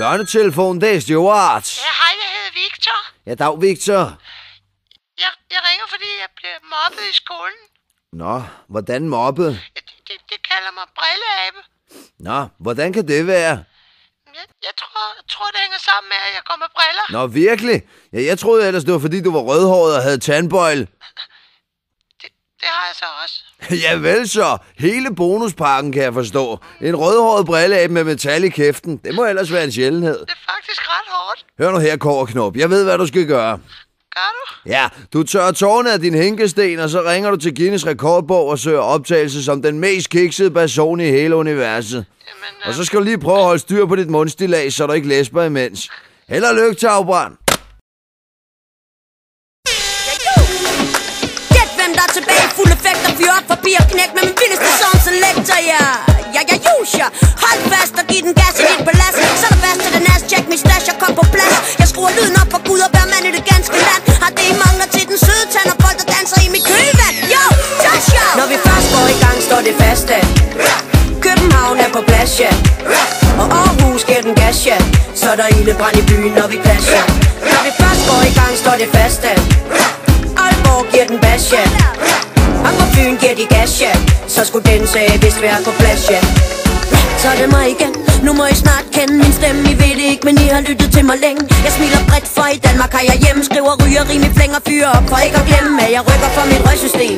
Børnetelefon, det er Stuart. Ja, hej, jeg hedder Victor. Ja, dag, Victor. Jeg ringer, fordi jeg blev mobbet i skolen. Nå, hvordan mobbet? Det kalder mig brilleabe. Nå, hvordan kan det være? Jeg tror, det hænger sammen med, at jeg går med briller. Nå, virkelig? Ja, jeg troede ellers, det var fordi, du var rødhåret og havde tandbøjle. Det har jeg så også. Ja, vel så. Hele bonuspakken kan jeg forstå. En rødhåret brilleabe med metal i kæften. Det må ellers være en sjældenhed. Det er faktisk ret hårdt. Hør nu her, Kåreknop. Jeg ved, hvad du skal gøre. Gør du? Ja, du tørrer tårne af din hænkesten, og så ringer du til Guinness rekordbog og søger optagelse som den mest kiksede person i hele universet. Jamen, Og så skal du lige prøve at holde styr på dit mundstillads, så du ikke læsper imens. Held og lykke, Tagbrand. Gæt hvem der er tilbage, fuld effekt og fyr op forbi og knæk med min vildeste songselektor, ja. Ja, hold fast og giv den gas i dit palads. Så er der fast til den ass, check min stash og kom på plads. Jeg skruer lyden op for Gud og hver mand i det ganske land. Har det I mangler til den søde tand og folk der danser i mit kølvand. Yo, touch yo! Når vi først går i gang, står det fast, ja. København er på plads, ja. Og Aarhus giver den gas, ja. Så er der ildebrand i byen, når vi clasher. Når vi først går i gang, står det fast, ja. Aalborg giver den bas, ja. Og på Fyn giver de gas, ja. Så skulle den sag vist være på plads, ja. Så er det mig igen. Nu må I snart kende min stemme. I ved det ikke, men I har lyttet til mig længe. Jeg smiler bredt, for i Danmark har jeg hjemme. Skriver, ryger, rim i flæng og fyrer op. For ikke at glemme, at jeg rykker for mit røgsystem.